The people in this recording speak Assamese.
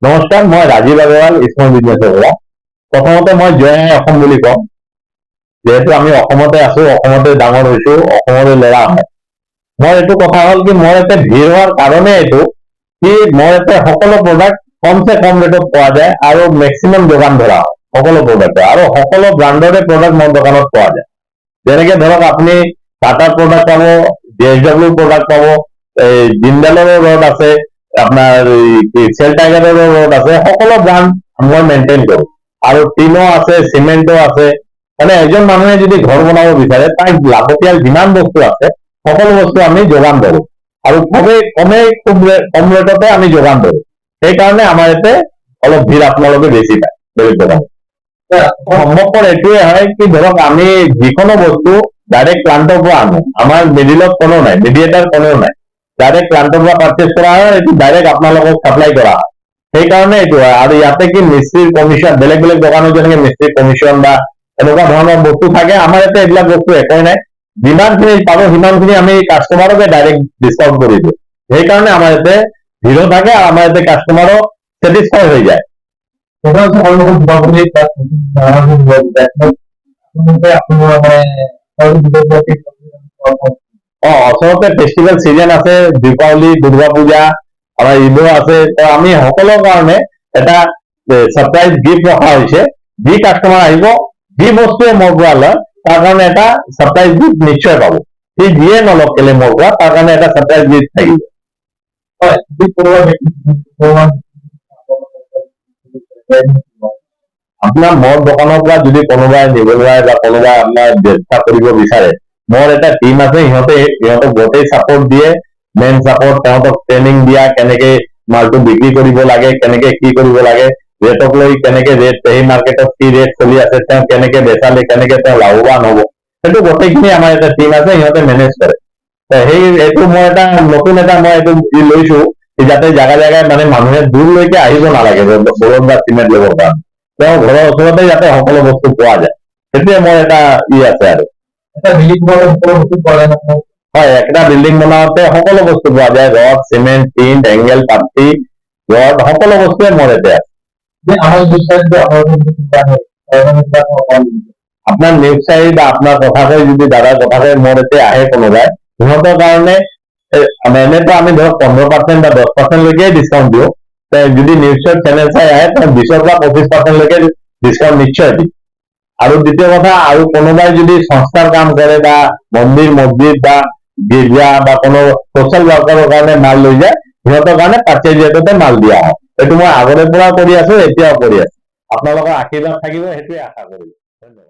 নমস্কাৰ, মই ৰাজীৱ আগৰৱাল, স্মল বিজনেছৰ পৰা। প্ৰথমতে মই জয় অসম বুলি কওঁ। যিহেতু আমি অসমতে আছো, অসমতে ডাঙৰ হৈছো, অসমৰে ল'ৰা হয়। মোৰ এইটো কথা হ'ল কি, মোৰ ইয়াতে ভিৰ হোৱাৰ কাৰণে এইটো কি মোৰ ইয়াতে সকলো প্ৰডাক্ট কমচে কম ৰেটত পোৱা যায় আৰু মেক্সিমাম যোগান ধৰা হয় সকলো প্ৰডাক্ট, আৰু সকলো ব্ৰাণ্ডৰে প্ৰডাক্ট মোৰ দোকানত পোৱা যায়। যেনেকে ধৰক আপুনি টাটাৰ প্ৰডাক্ট পাব, JSW প্ৰডাক্ট পাব, এই জিন্দালৰো ৰড আছে, আপনাৰ সেল টাইগাৰেৰ ৰড আছে, সকলো ব্ৰান্ড মই মেইনটেইন কৰো। আৰু টিনো আছে, চিমেন্টো আছে। মানে এজন মানুহে যদি ঘৰ বনাব বিচাৰে, তাক লাগতিয়াল যিমান বস্তু আছে সকলো বস্তু আমি যোগান ধৰো, আৰু খুব কম ৰেটতে আমি যোগান ধৰো। সেইকাৰণে আমাৰ ইয়াতে অলপ ভিৰ আপোনালোকে বেছি পায় বেলেগ দোকানত। সম্ভৱপৰ এইটোৱে হয় কি, ধৰক আমি যিকোনো বস্তু ডাইৰেক্ট প্লান্টৰ পৰা আনো, আমাৰ মিডিলত কোনো নাই, মিডিয়েটাৰ কোনেও নাই। ডাইৰেক্ট প্লান্টৰ পৰা পাৰচেজ কৰা হয়, এইটো ডাইৰেক্ট আপোনালোকক সাপ্লাই কৰা হয়। সেইকাৰণে এইটো হয়। আৰু ইয়াতে কি মিস্ত্ৰীৰ কমিশ্যন, বেলেগ বেলেগ দোকানত যেনেকে মিস্ত্ৰীৰ কমিশ্যন বা এনেকুৱা ধৰণৰ বস্তু থাকে, আমাৰ ইয়াতে এইবিলাক বস্তু একোৱেই নাই। যিমানখিনি পাব সিমানখিনি আমি কাষ্টমাৰকে ডাইৰেক্ট ডিছকাউণ্ট কৰি দিওঁ। সেইকাৰণে আমাৰ ইয়াতে ভিৰো থাকে, আৰু আমাৰ ইয়াতে কাষ্টমাৰো ছেটিছফাই হৈ যায়। ওচৰতে ফেষ্টিভেল চিজন আছে, দীপাৱলী, দুৰ্গা পূজা, আমাৰ ঈদো আছে। তো আমি সকলৰ কাৰণে এটা সাৰপ্ৰাইজ গিফ্ট ৰখা হৈছে। যি কাষ্টমাৰ আহিব, যি বস্তুৱে মোৰ পৰা লয়, তাৰ কাৰণে এটা সাৰপ্ৰাইজ গিফ্ট নিশ্চয় পাব। সি যিয়ে নলওক কেলে মোৰ পৰা, তাৰ কাৰণে এটা সাৰপ্ৰাইজ গিফ্ট থাকিব। আপোনাৰ মোৰ দোকানৰ পৰা যদি কোনোবাই নিবলৈ বা কোনোবাই আপোনাৰ ব্যৱস্থা কৰিব বিচাৰে, মোৰ এটা টিম আছে, সিহঁতক গোটেই চাপৰ্ট দিয়ে, মেইন চাপৰ্ট, তেওঁলোকক ট্ৰেইনিং দিয়া, কেনেকে মালটো বিক্ৰী কৰিব লাগে, কেনেকে কি কৰিব লাগে, ৰেটক লৈ কেনেকে ৰেট, সেই মাৰ্কেটত কি ৰেট চলি আছে, তেওঁ কেনেকে বেচালে কেনেকে তেওঁ লাভৱান হ'ব, সেইটো গোটেইখিনি আমাৰ এটা টিম আছে, সিহঁতে মেনেজ কৰে। এইটো মই এটা নতুন এটা মই এইটো লৈছো, যাতে জাগাই জাগাই মানে মানুহে দূৰলৈকে আহিব নালাগে বলদ বা চিমেণ্ট ল'বৰ কাৰণে, তেওঁ ঘৰৰ ওচৰতে যাতে সকলো বস্তু পোৱা যায়, সেইটোৱে মোৰ এটা আছে। আৰু হয়, একটা বিল্ডিং বনাওতে সকলো বস্তু পোৱা যায়, ৰড, চিমেণ্ট, টিন, এংগেল, পাট্টি, ৰড, সকলো বস্তুৱে মোৰ ইয়াতে আছে। আপনাৰ নিউজ চাই বা আপনাৰ কথা কৈ যদি দাদাৰ কথা কৈ মোৰ ইয়াতে আহে কোনোবাই, সিহঁতৰ কাৰণে এনেতো আমি ধৰক 15% বা 10% লৈকে ডিছকাউণ্ট দিওঁ। যদি নিউজৰ চেনেল চাই আহে, 20 পৰা 25% লৈকে ডিছকাউণ্ট নিশ্চয় দিম। আৰু দ্বিতীয় কথা, আৰু কোনোবাই যদি সংস্থাৰ কাম কৰে বা মন্দিৰ, মছজিদ বা গিৰ্জা বা কোনো সোশ্যাল ওয়াৰ্কাৰৰ কাৰণে মাল লৈ যায়, সিহঁতৰ কাৰণে পাৰ্চেজ ৰেটতে মাল দিয়া হয়। এইটো মই আগৰে পৰা কৰি আছো, এতিয়াও কৰি আছো। আপোনালোকৰ আশীৰ্বাদ থাকিব, সেইটোৱে আশা কৰিলো। ধন্যবাদ।